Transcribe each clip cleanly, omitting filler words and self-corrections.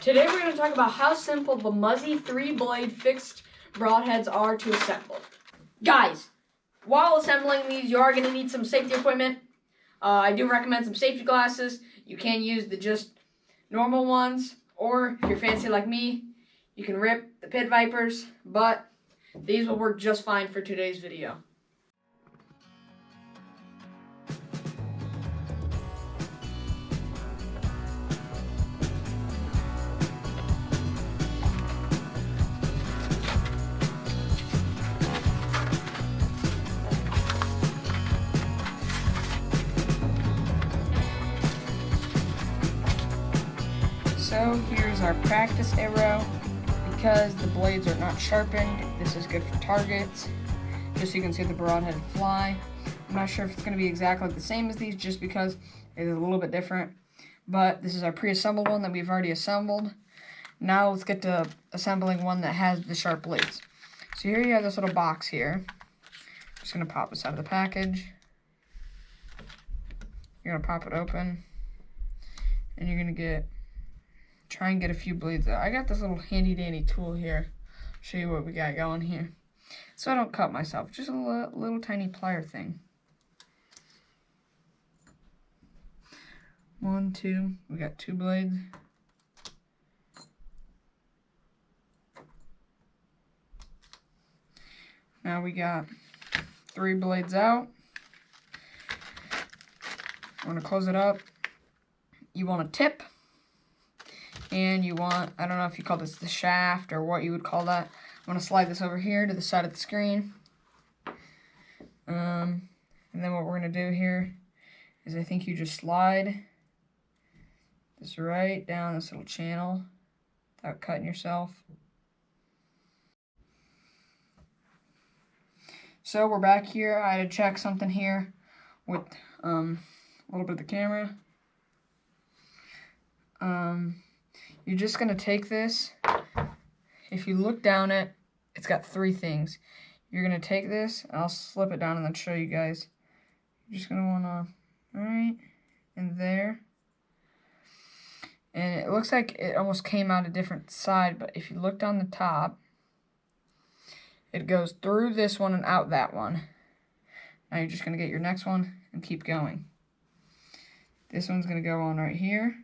Today we're going to talk about how simple the Muzzy 3-blade fixed broadheads are to assemble. Guys, while assembling these, you are going to need some safety equipment. I do recommend some safety glasses. You can use the just normal ones, or if you're fancy like me, you can rip the pit vipers, but these will work just fine for today's video. So here's our practice arrow. Because the blades are not sharpened, this is good for targets. Just so you can see the broadhead fly. I'm not sure if it's going to be exactly the same as these, just because it is a little bit different. But this is our pre-assembled one that we've already assembled. Now let's get to assembling one that has the sharp blades. So here you have this little box here. I'm just going to pop this out of the package. You're going to pop it open. And you're going to try and get a few blades out. I got this little handy dandy tool here. Show you what we got going here. So I don't cut myself, just a little tiny plier thing. 1, 2, we got 2 blades. Now we got 3 blades out. I'm gonna close it up. You want a tip. And you want, I don't know if you call this the shaft or what you would call that. I'm going to slide this over here to the side of the screen. And then what we're going to do here is I think you just slide this right down this little channel without cutting yourself. So we're back here. I had to check something here with a little bit of the camera. You're just going to take this. If you look down it, it's got 3 things. You're going to take this, and I'll slip it down and then show you guys. You're just going to want to, right in there. And it looks like it almost came out a different side, but if you look down the top, it goes through this one and out that one. Now you're just going to get your next one and keep going. This one's going to go on right here.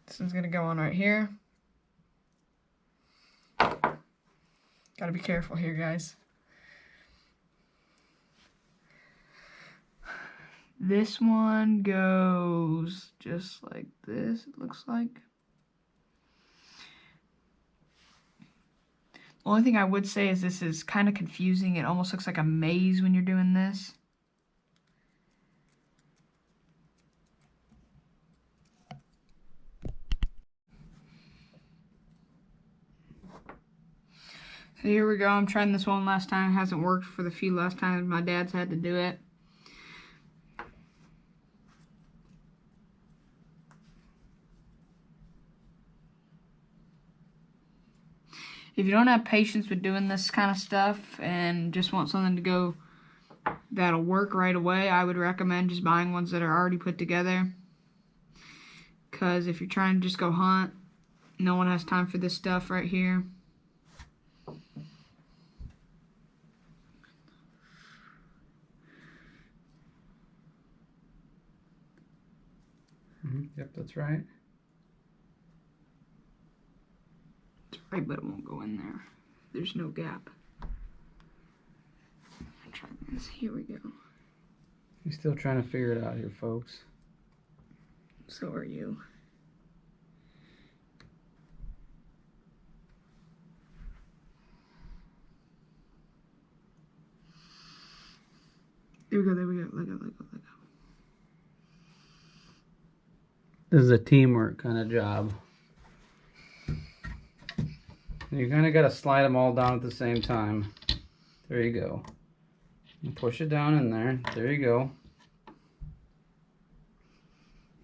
This one's going to go on right here. Gotta be careful here, guys. This one goes just like this, it looks like. The only thing I would say is this is kind of confusing. It almost looks like a maze when you're doing this. So here we go. I'm trying this one last time. It hasn't worked for the few last times my dad's had to do it. If you don't have patience with doing this kind of stuff and just want something to go that'll work right away, I would recommend just buying ones that are already put together. Because if you're trying to just go hunt, no one has time for this stuff right here. Yep, that's right. It's right, but it won't go in there. There's no gap. Try this. Here we go. You're still trying to figure it out here, folks. So are you. There we go, there we go. Let go, let go, let go. This is a teamwork kind of job. You kind of got to slide them all down at the same time. There you go. And push it down in there. There you go.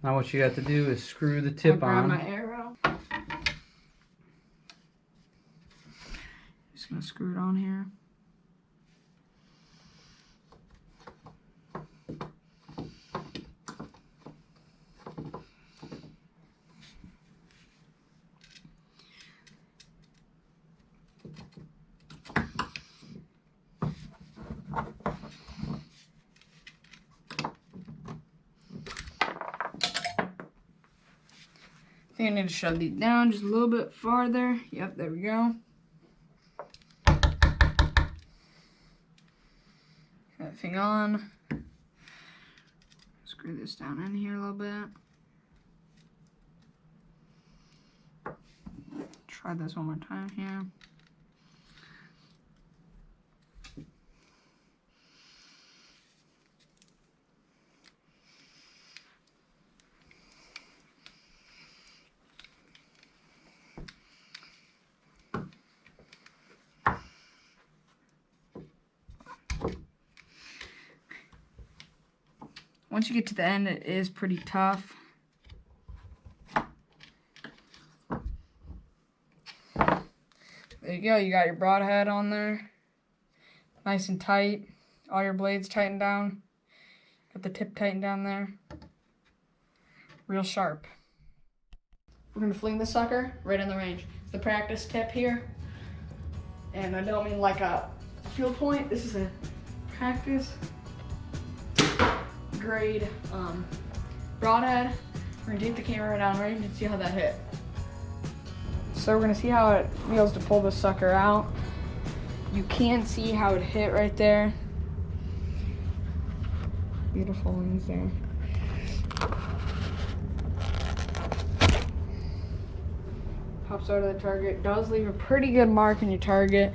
Now what you got to do is screw the tip on. Grab my arrow. Just gonna screw it on here. think I need to shove these down just a little bit farther. Yep, there we go. That thing on. Screw this down in here a little bit. Try this one more time here. Once you get to the end, it is pretty tough. There you go, you got your broadhead on there. Nice and tight. All your blades tightened down. Got the tip tightened down there. Real sharp. We're gonna fling this sucker right in the range. It's the practice tip here. And I don't mean like a field point. This is a practice grade broadhead. We're gonna take the camera down range and see how that hit. So we're gonna see how it feels to pull this sucker out. You can see how it hit right there. Beautiful lines there. Pops out of the target. Does leave a pretty good mark in your target.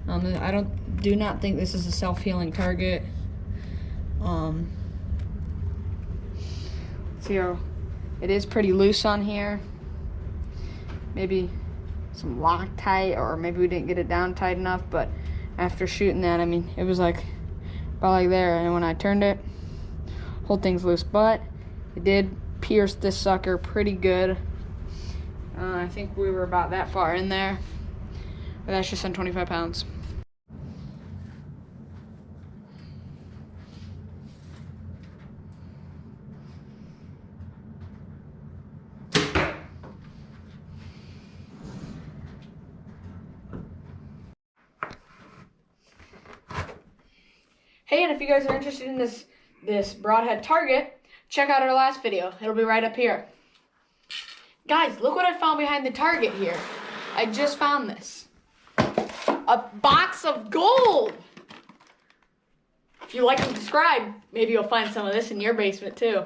I do not think this is a self-healing target. See how it is pretty loose on here. Maybe some Loctite, or maybe we didn't get it down tight enough, but after shooting that, I mean, it was like about like there, and when I turned it, whole thing's loose, but it did pierce this sucker pretty good. I think we were about that far in there, but that's just on 25 pounds. Hey, and if you guys are interested in this broadhead target, check out our last video. It'll be right up here. Guys, look what I found behind the target here. I just found this. A box of gold. If you like and subscribe, maybe you'll find some of this in your basement too.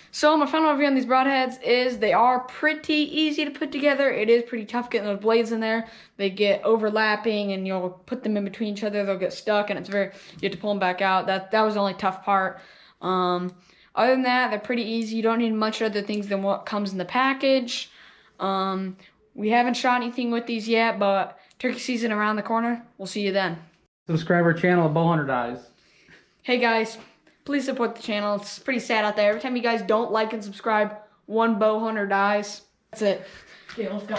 So my final review on these broadheads is they are pretty easy to put together. It is pretty tough getting those blades in there. They get overlapping and you'll put them in between each other. They'll get stuck and you have to pull them back out. That was the only tough part. Other than that, they're pretty easy. You don't need much other things than what comes in the package. We haven't shot anything with these yet, but turkey season around the corner. We'll see you then. Subscribe our channel at Anodized. Hey guys, please support the channel. It's pretty sad out there. Every time you guys don't like and subscribe, one bow hunter dies. That's it. Okay, let's go.